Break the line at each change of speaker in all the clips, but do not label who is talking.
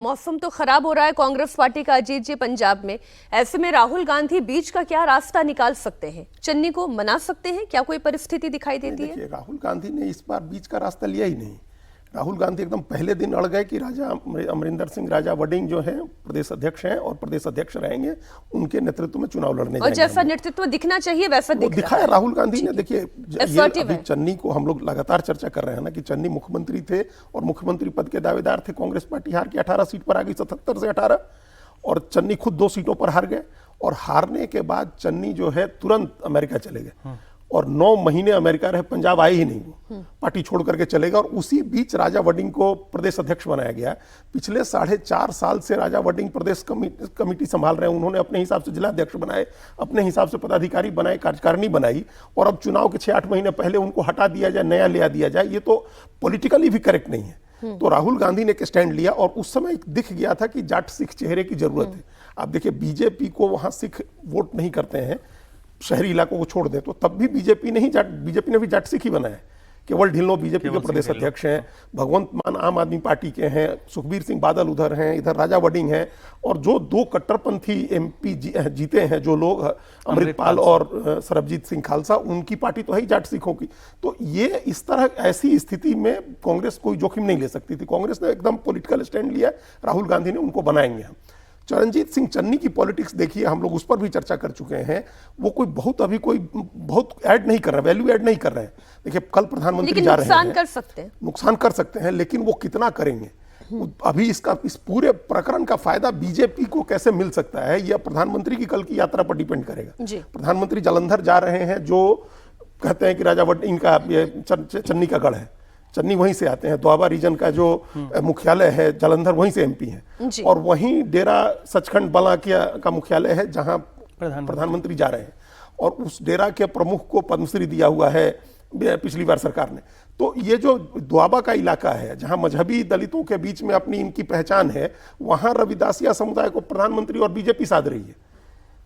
मौसम तो खराब हो रहा है कांग्रेस पार्टी का अजीत जी पंजाब में। ऐसे में राहुल गांधी बीच का क्या रास्ता निकाल सकते हैं? चन्नी को मना सकते हैं? क्या कोई परिस्थिति दिखाई देती है?
देखिए, राहुल गांधी ने इस बार बीच का रास्ता लिया ही नहीं। राहुल गांधी एकदम पहले दिन अड़ गए कि राजा अमरिंदर सिंह राजा वडिंग जो हैं प्रदेश अध्यक्ष हैं और प्रदेश अध्यक्ष रहेंगे, उनके नेतृत्व में चुनाव लड़ने
और
जाएंगे।
जैसा नेतृत्व दिखना चाहिए वैसा दिख रहा
दिखाया
है
राहुल गांधी ने। देखिए, ये
Assertive
अभी
है।
चन्नी को हम लोग लगातार चर्चा कर रहे हैं ना कि चन्नी मुख्यमंत्री थे और मुख्यमंत्री पद के दावेदार थे। कांग्रेस पार्टी हार के 18 सीट पर आ गई, 77 से 18, और चन्नी खुद 2 सीटों पर हार गए। और हारने के बाद चन्नी जो है तुरंत अमेरिका चले गए और 9 महीने अमेरिका रहे, पंजाब आए ही नहीं, वो पार्टी छोड़ करके चले गए। और उसी बीच राजा वडिंग को प्रदेश अध्यक्ष बनाया गया। पिछले 4.5 साल से राजा वडिंग प्रदेश कमेटी संभाल रहे हैं। उन्होंने अपने हिसाब से जिला अध्यक्ष बनाए, अपने हिसाब से पदाधिकारी बनाए, कार्यकारिणी बनाई, और अब चुनाव के 6-8 महीने पहले उनको हटा दिया जाए, नया ले दिया जाए, ये तो पॉलिटिकली भी करेक्ट नहीं है। तो राहुल गांधी ने एक स्टैंड लिया और उस समय दिख गया था कि जाट सिख चेहरे की जरूरत है। आप देखिए, बीजेपी को वहां सिख वोट नहीं करते हैं, शहरी इलाकों को छोड़ दें, तो तब भी बीजेपी ने भी जाट सिख ही बनाया है। केवल ढिल्लो बीजेपी के प्रदेश अध्यक्ष हैं, भगवंत मान आम आदमी पार्टी के हैं, सुखबीर सिंह बादल उधर हैं, इधर राजा वडिंग हैं, और जो 2 कट्टरपंथी एमपी जीते हैं जो लोग, अमृतपाल और सरबजीत सिंह खालसा, उनकी पार्टी तो है ही जाट सिखों की। तो ये इस तरह ऐसी स्थिति में कांग्रेस कोई जोखिम नहीं ले सकती थी। कांग्रेस ने एकदम पॉलिटिकल स्टैंड लिया, राहुल गांधी ने उनको बनाएंगे हम। चरणजीत सिंह चन्नी की पॉलिटिक्स देखिए, हम लोग उस पर भी चर्चा कर चुके हैं। वो कोई बहुत ऐड नहीं कर रहे, वैल्यू ऐड नहीं कर रहे हैं। देखिए, कल प्रधानमंत्री जा रहे हैं, नुकसान कर सकते हैं, लेकिन वो कितना करेंगे? अभी इस पूरे प्रकरण का फायदा बीजेपी को कैसे मिल सकता है, यह प्रधानमंत्री की कल की यात्रा पर डिपेंड करेगा। प्रधानमंत्री जालंधर जा रहे हैं, जो कहते हैं कि राजा वडिंग का चन्नी का गढ़ है। चन्नी वहीं से आते हैं, द्वाबा रीजन का जो मुख्यालय है जालंधर, वहीं से एमपी हैं, और वहीं डेरा सचखंड बलाकिया का मुख्यालय है जहां प्रधानमंत्री जा रहे हैं। और उस डेरा के प्रमुख को पद्मश्री दिया हुआ है पिछली बार सरकार ने। तो ये जो द्वाबा का इलाका है जहां मजहबी दलितों के बीच में अपनी इनकी पहचान है, वहां रविदासिया समुदाय को प्रधानमंत्री और बीजेपी साध रही है।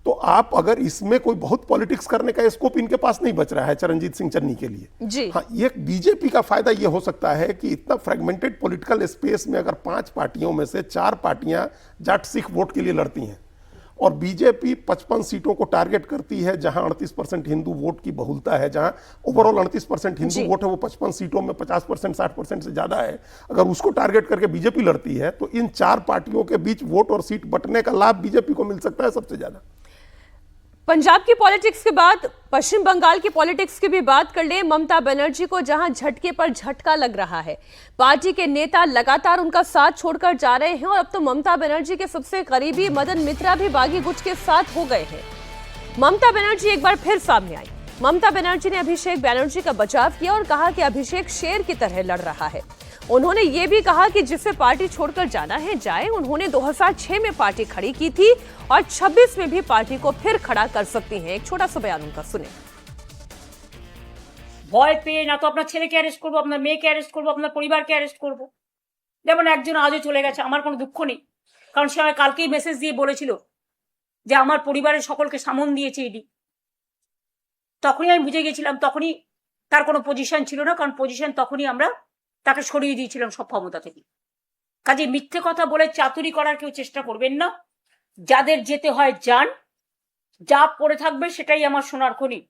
तो आप अगर इसमें कोई बहुत पॉलिटिक्स करने का स्कोप इनके पास नहीं बच रहा है चरणजीत सिंह चन्नी के लिए। हाँ, ये बीजेपी का फायदा ये हो सकता है कि इतना फ्रेगमेंटेड पॉलिटिकल स्पेस में अगर 5 पार्टियों में से 4 पार्टियां जाट सिख वोट के लिए लड़ती हैं, और बीजेपी 55 सीटों को टारगेट करती है जहां 38% हिंदू वोट की बहुलता है, जहां ओवरऑल 38% हिंदू वोट है, वो 55 सीटों में 50% 60% से ज्यादा है। अगर उसको टारगेट करके बीजेपी लड़ती है तो इन 4 पार्टियों के बीच वोट और सीट बंटने का लाभ बीजेपी को मिल सकता है सबसे ज्यादा।
पंजाब की पॉलिटिक्स के बाद पश्चिम बंगाल की पॉलिटिक्स की भी बात कर ले। ममता बनर्जी को जहां झटके पर झटका लग रहा है, पार्टी के नेता लगातार उनका साथ छोड़कर जा रहे हैं, और अब तो ममता बनर्जी के सबसे करीबी मदन मित्रा भी बागी गुट के साथ हो गए हैं। ममता बनर्जी एक बार फिर सामने आई। ममता बनर्जी ने अभिषेक बनर्जी का बचाव किया और कहा कि अभिषेक शेर की तरह लड़ रहा है। उन्होंने ये भी कहा कि जिसे पार्टी छोड़कर जाना है जाए। उन्होंने 2006 में पार्टी खड़ी की थी और 26 में भी पार्टी को फिर खड़ा कर सकती हैं। एक छोटा सा बयान उनका सुने।
ভয় পেয়ে না তো আপনার ছেলেকে অ্যারেস্ট করবো, আপনার মেয়েকে অ্যারেস্ট করবো, আপনার পরিবারকে অ্যারেস্ট করবো। যেমন একজন আজও চলে গেছে, আমার কোনো দুঃখ নেই, কারণ সে আমায় কালকেই মেসেজ দিয়ে বলেছিল যে আমার পরিবারের সকলকে সামন দিয়েছে ইডি। তখনই আমি বুঝে গেছিলাম, তখনই তার কোনো পজিশন ছিল না, কারণ পজিশন তখনই আমরা তাকে সরিয়ে দিয়েছিলাম সব ক্ষমতা থেকে। কাজে মিথ্যে কথা বলে চাতুরি করার কেউ চেষ্টা করবেন না। যাদের যেতে হয় যান, যা পড়ে থাকবে সেটাই আমার সোনার খনি।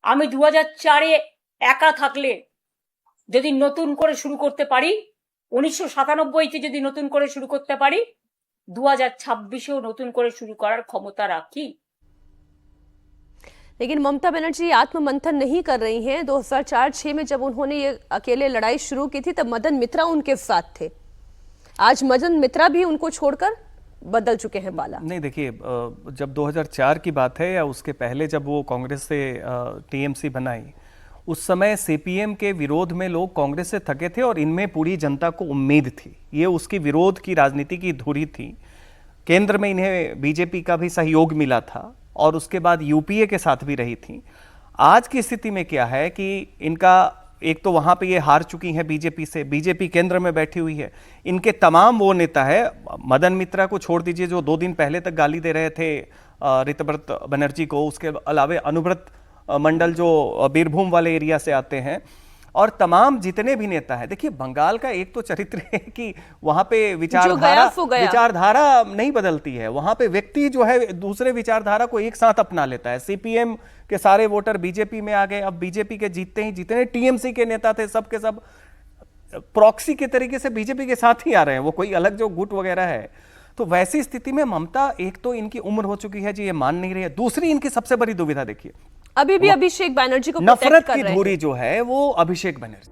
আমি 2004-এ একা থাকলে যদি নতুন করে শুরু করতে পারি, 1997-তে যদি নতুন করে শুরু করতে পারি, 2026-এও নতুন করে শুরু করার ক্ষমতা রাখি।
लेकिन ममता बनर्जी आत्ममंथन नहीं कर रही हैं। 2004-06 में जब उन्होंने ये अकेले लड़ाई शुरू की थी तब मदन मित्रा उनके साथ थे। आज मदन मित्रा भी उनको छोड़कर बदल चुके हैं पाला।
नहीं, देखिए, जब 2004 की बात है या उसके पहले जब वो कांग्रेस से टीएमसी बनाई, उस समय सीपीएम के विरोध में लोग कांग्रेस से थके थे और इनमें पूरी जनता को उम्मीद थी। ये उसकी विरोध की राजनीति की धुरी थी। केंद्र में इन्हें बीजेपी का भी सहयोग मिला था और उसके बाद यूपीए के साथ भी रही थी। आज की स्थिति में क्या है कि इनका एक तो वहां पे ये हार चुकी हैं बीजेपी से, बीजेपी केंद्र में बैठी हुई है। इनके तमाम वो नेता है, मदन मित्रा को छोड़ दीजिए जो 2 दिन पहले तक गाली दे रहे थे ऋतव्रत बनर्जी को, उसके अलावा अनुव्रत मंडल जो बीरभूम वाले एरिया से आते हैं, और तमाम जितने भी नेता हैं, देखिए बंगाल का एक तो चरित्र है कि वहां पे
जो
विचारधारा
गया सो गया।
विचारधारा नहीं बदलती है, वहां पे व्यक्ति जो है दूसरे विचारधारा को एक साथ अपना लेता है। सीपीएम के सारे वोटर बीजेपी में आ गए, अब बीजेपी के जीतते ही जितने टीएमसी के नेता थे सब के सब प्रॉक्सी के तरीके से बीजेपी के साथ ही आ रहे हैं, वो कोई अलग जो गुट वगैरह है। तो वैसी स्थिति में ममता, एक तो इनकी उम्र हो चुकी है जी, ये मान नहीं रही है, दूसरी इनकी सबसे बड़ी दुविधा देखिए,
अभी भी अभिषेक बनर्जी को प्रोटेक्ट
नफरत
कर
की
रहे हैं।
धुरी जो है वो अभिषेक बनर्जी